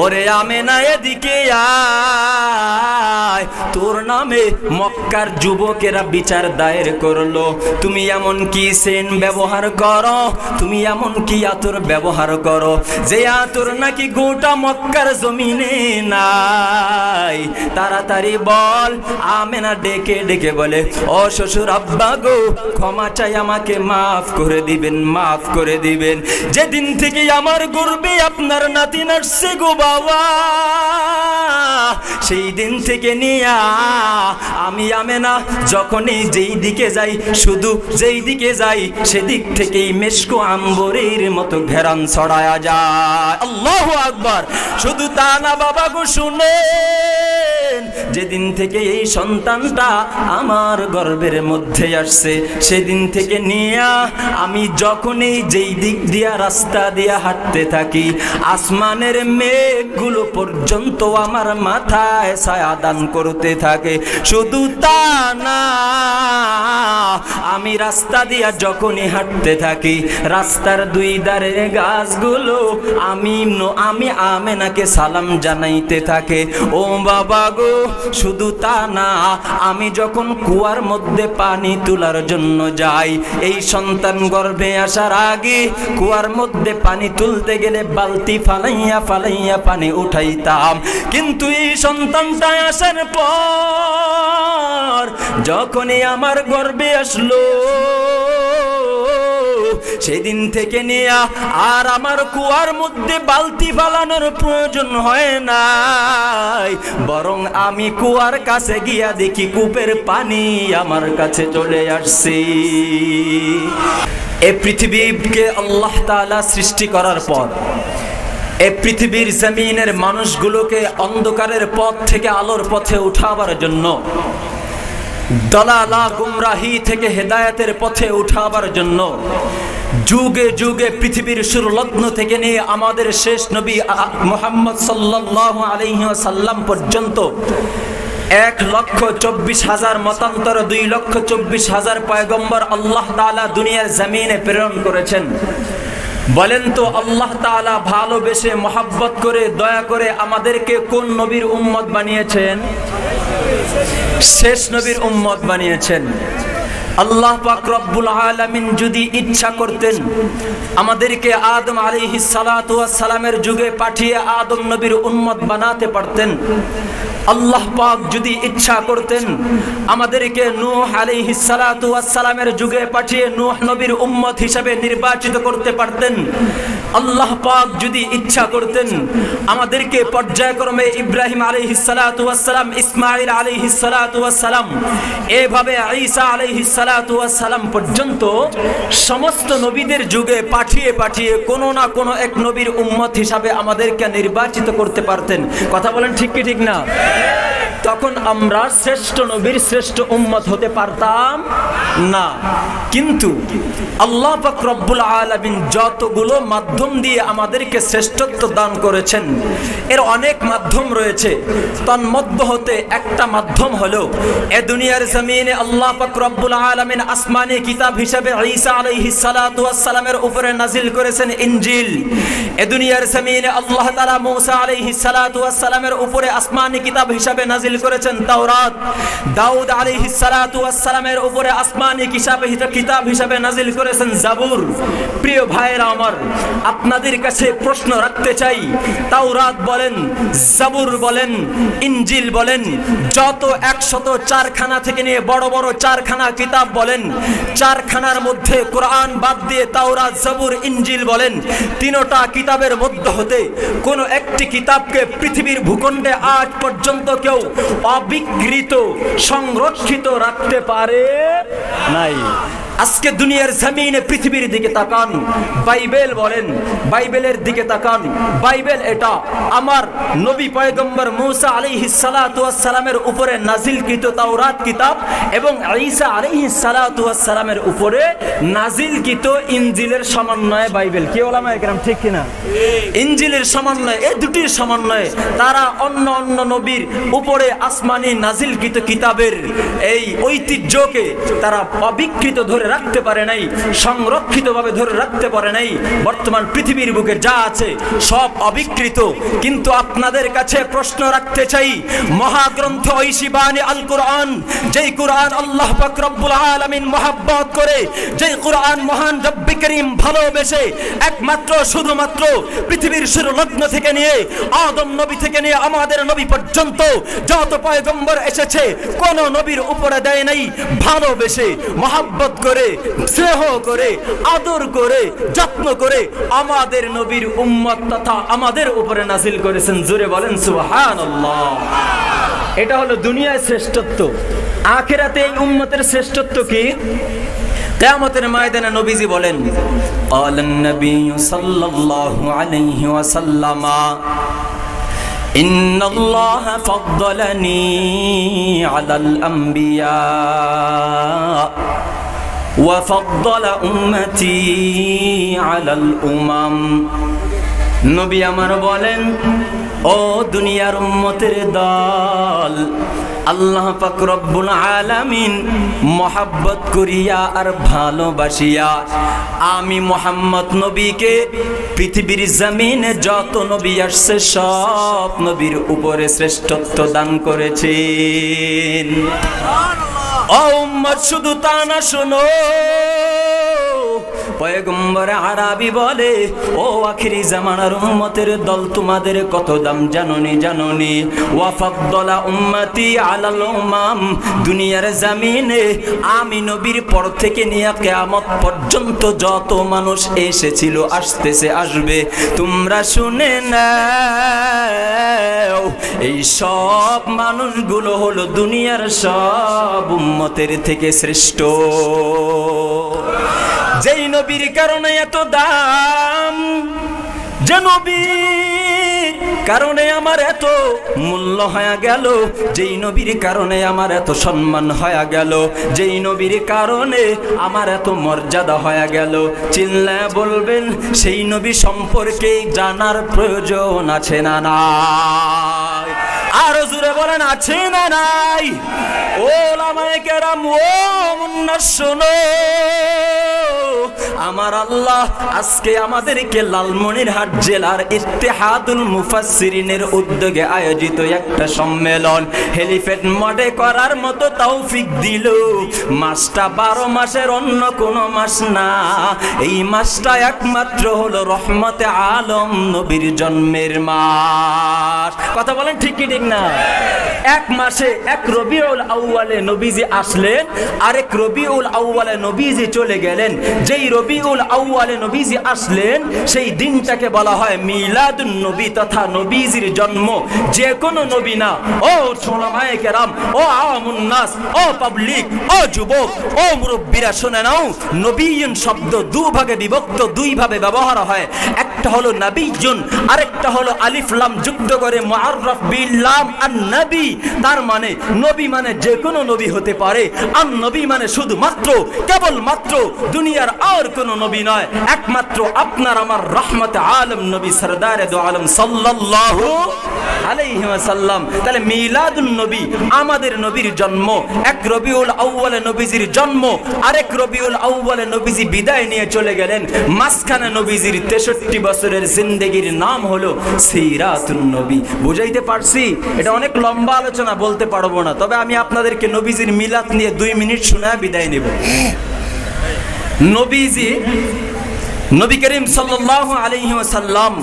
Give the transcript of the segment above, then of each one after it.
ওরে আমেনা এদিকে আয়, তোর নামে মক্কার যুবকেরা বিচার দায়ের করলো। তুমি এমন কি সেন ব্যবহার করো, তুমি এমন কি আতর ব্যবহার করো যে আতর নাকি গোটা মক্কার জমিনে নাই। তাড়াতাড়ি বল। আমেনা ডেকে ডেকে বলে, ও শ্বশুর আব্বা গো, ক্ষমা চাই, আমাকে মাফ করে দিবেন, মাফ করে দিবেন। যেদিন থেকে আমার গর্বে আপনার নাতি আসছে গো বাবা, সেই দিন থেকে নিয়া আমি আমেনা যখনই যেই দিকে যাই, শুধু যেই দিকে যাই সেদিক থেকেই মেশকো আম্বরের মতো ঘেরান ছড়ায়া যায়। আল্লাহু আকবার। শুধু তা না বাবা গো, শুনেন, যেদিন থেকে এই সন্তানটা আমার গর্ভের মধ্যে আসছে সেদিন থেকে নিয়া আমি যখনই যেই দিক দিয়া রাস্তা দিয়া হাঁটতে থাকি, আসমানের মেঘগুলো পর্যন্ত আমার মাথায় ছায়া দান করতে থাকে। শুধু তা না, আমি রাস্তা দিয়া যখনই হাঁটতে থাকি, রাস্তার দুই ধারের গাছগুলো আমি আমেনাকে সালাম জানাইতে থাকে। ও বাবা গো, শুধু তা না, আমি যখন কুয়ার মধ্যে পানি তোলার জন্য যাই, এই সন্তান গর্ভে আসার আগে কুয়ার মধ্যে পানি তুলতে গেলে বালতি ফালাইয়া ফালাইয়া পানি উঠাইতাম, কিন্তু এই সন্তানটা আসার পর যখনই আমার গর্ভে আসলো সেদিন থেকে নিয়ে আর আমার কুয়ার মধ্যে বালতি ফালানোর প্রয়োজন হয় নাই, বরং আমি কুয়ার কাছে গিয়া দেখি কূপের পানি আমার কাছে চলে আসছে। এই পৃথিবীকে আল্লাহ তাআলা সৃষ্টি করার পর এই পৃথিবীর জমিনের মানুষগুলোকে অন্ধকারের পথ থেকে আলোর পথে উঠাবার জন্য, দালালা গুমরাহি থেকে হেদায়েতের পথে উঠাবার জন্য যুগে যুগে পৃথিবীর শুরু লগ্ন থেকে নিয়ে আমাদের শেষ নবী মুহাম্মদ সাল্লাল্লাহু আলাইহি ওয়াসাল্লাম পর্যন্ত 1,24,000 মতান্তর 2,24,000 পয়গম্বর আল্লাহ তাআলা দুনিয়ার জমিনে প্রেরণ করেছেন। বলেন তো, আল্লাহ তাআলা ভালোবেসে মহব্বত করে দয়া করে আমাদেরকে কোন নবীর উম্মত বানিয়েছেন? শেষ নবীর উম্মত বানিয়েছেন। আল্লাহ পাক রব্বুল আলামিন যদি ইচ্ছা করতেন আমাদেরকে আদম আলাইহিস সালাতু ওয়াস সালামের যুগে পাঠিয়ে আদম নবীর উম্মত বানাতে পারতেন। আল্লাহ পাক যদি ইচ্ছা করতেন আমাদেরকে নূহ আলাইহিস সালাতু ওয়াস সালামের যুগে পাঠিয়ে নূহ নবীর উম্মত হিসেবে নির্বাচিত করতে পারতেন। আল্লাহ পাক যদি ইচ্ছা করতেন আমাদেরকে পর্যায়ক্রমে ইব্রাহিম আলাইহিস সালাতু ওয়াস সালাম, ইসমাঈল আলাইহিস সালাতু ওয়াস সালাম, এভাবে ঈসা আলাইহিস সালাতু ওয়াস সালাম পর্যন্ত সমস্ত নবীদের যুগে পাঠিয়ে পাঠিয়ে কোনো না কোনো এক নবীর উম্মত হিসাবে আমাদেরকে নির্বাচিত করতে পারতেন। কথা বলেন ঠিক কি ঠিক না? তখন আমরা শ্রেষ্ঠ নবীর শ্রেষ্ঠ উম্মত হতে পারতাম না। কিন্তু আল্লাহ পাক রব্বুল আলামিন যতগুলো মাধ্যম দিয়ে আমাদেরকে শ্রেষ্ঠত্ব দান করেছেন, এর অনেক মাধ্যম রয়েছে। তন্মধ্য হতে একটা মাধ্যম হলো এ দুনিয়ার জমিনে আল্লাহ পাক রব্বুল আলামিন আসমানি কিতাব হিসেবে ঈসা আলাইহিস সালাতু ওয়াস সালামের উপরে নাজিল করেছেন ইনজিল। এ দুনিয়ার জমিনে আল্লাহ তাআলা মূসা আলাইহিস সালাতু ওয়াস সালামের উপরে আসমানি কিতাব হিসেবে নাজিল করেছেন তাওরাত। দাউদ আলাইহিস সালাতু ওয়াস সালামের উপরে আসমানি কিতাব হিসেবে নাজিল করেছেন জাবুর। প্রিয় ভাইরা আমার, আপনাদের কাছে প্রশ্ন রাখতে চাই, তাওরাত বলেন, জাবুর বলেন, ইনজিল বলেন, যত 104 খানা থেকে নিয়ে বড় বড় 4 খানা কিতাব বলেন, 4 খানার মধ্যে কোরআন বাদ দিয়ে তাওরাত, জাবুর, ইনজিল বলেন, তিনটা কিতাবের মধ্যে হতে কোন একটি কিতাবকে পৃথিবীর ভূখণ্ডে আজ পর্যন্ত কেউ অবিকৃত সংরক্ষিত রাখতে পারে নাই। আজকে দুনিয়ার জমিনে পৃথিবীর দিকে তাকান, বাইবেল বলেন, বাইবেলের দিকে তাকান। বাইবেল এটা আমার নবী পয়গম্বর মূসা আলাইহিস সালাতু ওয়াস সালামের উপরে নাজিলকৃত তাওরাত কিতাব এবং ঈসা আলাইহিস সালাতু ওয়াস সালামের উপরে নাজিলকৃত ইনজিলের সমন্বয়ে বাইবেল। কি ওলামায়ে কেরাম ঠিক কিনা? ইনজিলের সমন্বয়ে, এই দুটির সমন্বয়ে তারা অন্য অন্য নবীর উপরে আসমানি নাজিলকৃত কিতাবের এই ঐতিহ্যকে তারা অবিকৃত ধরে রাখতে পারে নাই, সংরক্ষিতভাবে ধরে রাখতে পারে নাই। বর্তমান পৃথিবীর বুকে যা আছে সব অবিকৃত। কিন্তু আপনাদের কাছে প্রশ্ন রাখতে চাই, মহাগ্রন্থ ঐশী বাণী আল কোরআন, যেই কোরআন আল্লাহ পাক রব্বুল আলামিন মহব্বত করে, যেই কোরআন মহান রব্বি করিম ভালোবেসে একমাত্র শুধুমাত্র পৃথিবীর শুরুলগ্ন থেকে নিয়ে আদম নবী থেকে নিয়ে আমাদের নবী পর্যন্ত যত পয়গম্বর এসেছে কোন নবীর উপরে দেয় নাই, ভালোবেসে মহব্বত করে স্নেহ করে আদর করে যত্ন করে আমাদের নবীর উম্মত তথা আমাদের উপরে নাজিল করেছেন। জোরে বলেন সুবহানাল্লাহ। এটা হলো দুনিয়ায় শ্রেষ্ঠত্ব। আখিরাতে এই উম্মতের শ্রেষ্ঠত্ব কি? কিয়ামতের ময়দানে নবীজি বলেন, ক্বালান নবী সাল্লাল্লাহু আলাইহি ওয়াসাল্লাম, ইন্নাল্লাহা ফাদ্দালানি আলাল আমবিয়া ওয়া ফাদ্দালা উম্মতি আলাল উমাম। নবী আমার বলেন, ও দুনিয়ার উম্মতের দল, আল্লাহ পাক রব্বুল আলামিন মহব্বত করিয়া আর ভালোবাসিয়া আমি মুহাম্মদ নবীকে পৃথিবীর জমিনে যত নবী আসছে সব নবীর উপরে শ্রেষ্ঠত্ব দান করেছেন। ও উম্মত, শুধু তা না, শোনো, পয়গম্বর আরবি বলে, ও আখিরি জামানার উম্মতের দল, তোমাদের কত দাম জানোনি জানোনি? ওয়া ফাদ্দালা উম্মতি আলাল উমাম, দুনিয়ার জমিনে আমি নবীর পর থেকে নিয়ে কিয়ামত পর্যন্ত যত মানুষ এসেছিল, আসতেছে, আসবে, তোমরা শুনে নাও, এই সব মানুষগুলো হলো দুনিয়ার সব উম্মতের থেকে শ্রেষ্ঠ। যেই নবীর কারণে এত দাম, যে নবীর কারণে আমার এত মূল্য হয়ে গেল, যেই নবীর কারণে আমার এত সম্মান হয়ে গেল, যেই নবীর কারণে আমার এত মর্যাদা হয়ে গেল, চিল্লায় বলবেন সেই নবী সম্পর্কে জানার প্রয়োজন আছে না নাই? আরো জোরে বলেন, আছে না নাই? ওলামায়ে কেরাম, ও মুন্নাস, শোনো, আমার আল্লাহ আজকে আমাদেরকে লালমনিরহাট জেলার ইত্তেহাদুল মুফাসসিরিনের উদ্যোগে আয়োজিত একটা সম্মেলন হেলিপ্যাড মডে করার মতো তৌফিক দিল। মাসটা 12 মাসের অন্য কোনো মাস না, এই মাসটা একমাত্র হলো রহমতে আলম নবীর জন্মের মাস। কথা বলেন ঠিক কি ঠিক না? এক মাসে এক রবিউল আউয়ালে নবীজি আসলেন, আরেক রবিউল আউয়ালে নবীজি চলে গেলেন। যেই রবিউল আউয়ালে নবীজি আসলেন সেই দিনটাকে বলা হয় মিলাদুন নবী তথা নবীজির জন্ম। যে কোনো নবী না, ও ওলামায়ে কেরাম, ও আওয়ামুন নাস, ও পাবলিক, ও যুবক, ও মুরব্বীরা, শুনে নাও, নবীন শব্দ দুভাগে বিভক্ত, দুই ভাবে ব্যবহার হয়। একটা হলো নবীজুন, আরেকটা হলো আলিফ লাম যুক্ত করে মুআররাফ বিল লাম আন নবী। তার মানে নবী মানে যে কোনো নবী হতে পারে, আন নবী মানে শুধুমাত্র কেবলমাত্র দুনিয়ার আর কোনো নবী নয়, একমাত্র আপনার আমার রহমতে আলম নবী সরদারে দো আলম সাল্লাল্লাহু আলাইহি ওয়াসাল্লাম। তাহলে মিলাদুন নবী আমাদের নবীর জন্ম। এক রবিউল আউয়ালে নবীজির জন্ম, আরেক রবিউল আউয়ালে নবীজি বিদায় নিয়ে চলে গেলেন। মাঝখানে নবীজির 63 বছরের জিন্দেগির নাম হলো সিরাতুন নবী। বুঝাইতে পারছি? এটা অনেক লম্বা আলোচনা, বলতে পারবো না, তবে আমি আপনাদেরকে নবীজির মিলাদ নিয়ে 2 মিনিট শোনায় বিদায় নেব। নবী করিম সাল্লাল্লাহু আলাইহি ওয়াসাল্লাম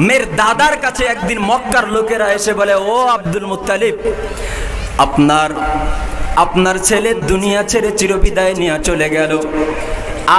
মের দাদার কাছে একদিন মক্কার লোকেরা এসে বলে, ও আব্দুল মুত্তালিব, আপনার ছেলে দুনিয়া ছেড়ে চিরবিদায় নিয়ে চলে গেল,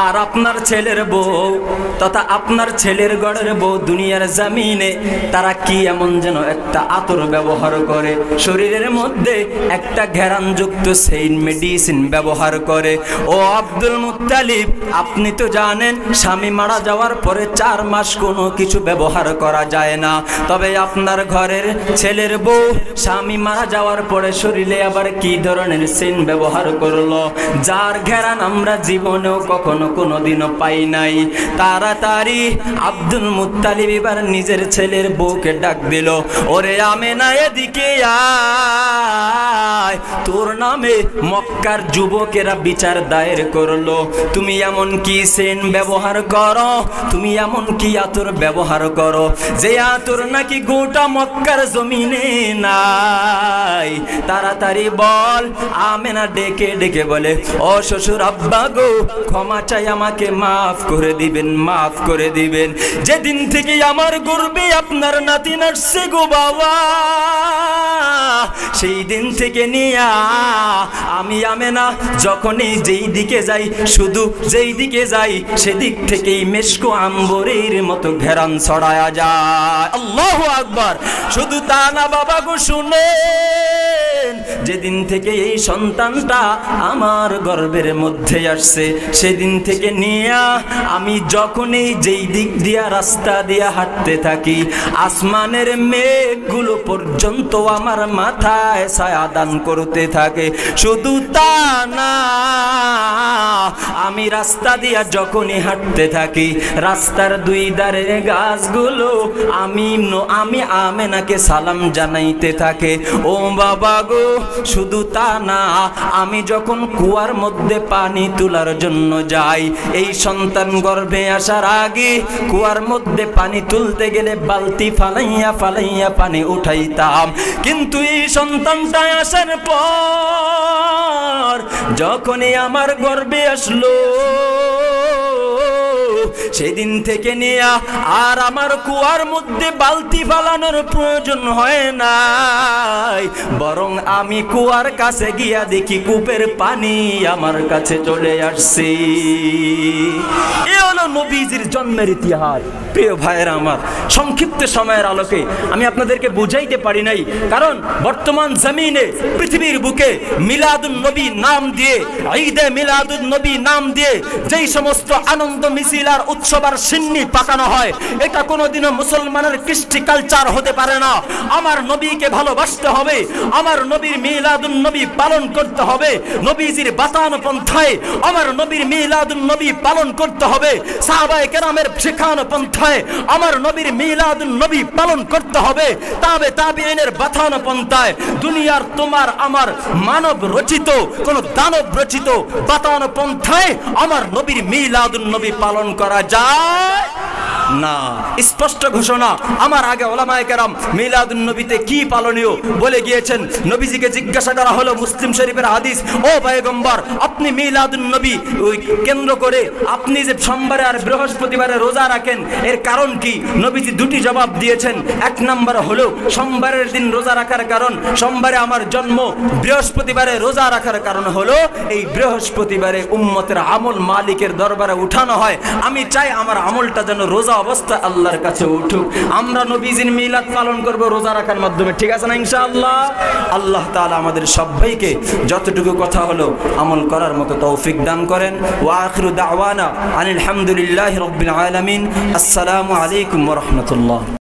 আর আপনার ছেলের বউ তথা আপনার ছেলের গড়ের বউ দুনিয়ার জমিনে তারা কি এমন যেন একটা আতর ব্যবহার করে, শরীরের মধ্যে একটা ঘেরানযুক্ত সেইন মেডিসিন ব্যবহার করে। ও আব্দুল মুত্তালিব, আপনি তো জানেন স্বামী মারা যাওয়ার পরে 4 মাস কোনো কিছু ব্যবহার করা যায় না, তবে আপনার ঘরের ছেলের বউ স্বামী মারা যাওয়ার পরে শরীরে আবার কি ধরনের সেইন ব্যবহার করলো, যার ঘেরান আমরা জীবনেও কখনো কখনো কোনোদিনও পাই নাই। তাড়াতাড়ি আব্দুল মুত্তালিব এবার নিজের ছেলের বউকে ডাক দিল, ওরে আমেনা এদিকে আয়, তোর নামে মক্কার যুবকেরা বিচার দায়ের করলো। তুমি এমন কি সেন ব্যবহার করো, তুমি এমন কি আতর ব্যবহার করো যে আতর নাকি গোটা মক্কার জমিনে নাই। তাড়াতাড়ি বল। আমেনা ডেকে ডেকে বলে, ও শ্বশুর আব্বা গো, ক্ষমা চাই, আমাকে মাফ করে দিবেন, মাফ করে দিবেন। যেদিন থেকে আমার গর্বে আপনার নাতি আসছে গো বাবা, সেই দিন থেকে নিয়া আমি আমেনা যখনই যেই দিকে যাই, শুধু যেই দিকে যাই সেদিক থেকেই মেশকো আম্বরের মতো ঘেরান ছড়ায়া যায়। আল্লাহু আকবার। শুধু তা না বাবা গো, শুনেন, যেদিন থেকে এই সন্তানটা আমার গর্ভের মধ্যে আসছে সেদিন থেকে নিয়া আমি যখনই যেই দিক দিয়া রাস্তা দিয়া হাঁটতে থাকি, আসমানের মেঘগুলো পর্যন্ত আমার মাথায় ছায়া দান করতে থাকে। শুধু তা না, আমি রাস্তা দিয়া যখনই হাঁটতে থাকি, রাস্তার দুই ধারের গাছগুলো আমি আমেনাকে সালাম জানাইতে থাকে। ও বাবা গো, শুধু তা না, আমি যখন কুয়ার মধ্যে পানি তোলার জন্য যাই, এই সন্তান গর্ভে আসার আগে কুয়ার মধ্যে পানি তুলতে গেলে বালতি ফালাইয়া ফালাইয়া পানি উঠাইতাম, কিন্তু এই সন্তানটা আসার পর যখনই আমার গর্ভে আসলো সেদিন থেকে নিয়া আর আমার কুয়ার মধ্যে বালতি ফালানোর প্রয়োজন হয় নাই, বরং আমি কুয়ার কাছে গিয়া দেখি কূপের পানি আমার কাছে চলে আসছে। এ হলো নবীজির জন্মের ইতিহাস। প্রিয় ভাইয়েরা আমার, সংক্ষিপ্ত সময়ের আলোকে আমি আপনাদেরকে বুঝাইতে পারি নাই, কারণ বর্তমান জমিনে পৃথিবীর বুকে মিলাদুন নবী নাম দিয়ে, ঈদে মিলাদুন নবী নাম দিয়ে যেই সমস্ত আনন্দ মিছিল আর উৎসব আর সিন্নি পাকানো হয়, এটা কোনোদিনও মুসলমানের কৃষ্টি কালচার হতে পারে না। আমার নবীকে ভালোবাসতে হবে, আমার নবীর মিলাদুন নবী পালন করতে হবে, নবীজির বাতানো পন্থায় আমার নবীর মিলাদুন নবী পালন করতে হবে, সাহাবায়ে কেরামের শেখানো পন্থায় আমার নবীর মিলাদুন নবী পালন করতে হবে, তবে তাবিঈনের বাতানো পন্থায় দুনিয়ার তোমার আমার মানব রচিত কোন দানব রচিত বাতানো পন্থায় আমার নবীর মিলাদুন নবী পালন করা যায় না। স্পষ্ট ঘোষণা। আমার আগে ওলামায়ে কেরাম মিলাদুন নবীতে কি পালনীয় বলে গিয়েছেন। নবীজিকে জিজ্ঞাসা করা হলো মুসলিম শরীফের হাদিস, ও পয়গম্বর, আপনি মিলাদুন নবী কেন্দ্র করে আপনি যে সোমবারে আর বৃহস্পতিবারে রোজা রাখেন, এর কারণ কি? নবীজি দুটি জবাব দিয়েছেন। এক নম্বর হলো সোমবারের দিন রোজা রাখার কারণ, সোমবারে আমার জন্ম, বৃহস্পতিবারে রোজা রাখার কারণ হলো এই বৃহস্পতিবারে উম্মতের আমল মালিকের দরবারে উঠানো হয়। আমি চাই আমার আমলটা যেন রোজা অবস্থা আল্লাহর কাছে উঠুক। আমরা নবীজির মিলাদ পালন করব রোজা রাখার মাধ্যমে, ঠিক আছে না ইনশাআল্লাহ? আল্লাহ তাআলা আমাদের সবাইকে যতটুকু কথা হলো আমল করার মতো তৌফিক দান করেন। ওয়া আখিরু দাওয়ানা আনিল হামদুলিল্লাহি রাব্বিল আলামিন। আসসালামু আলাইকুম ওয়া রাহমাতুল্লাহ।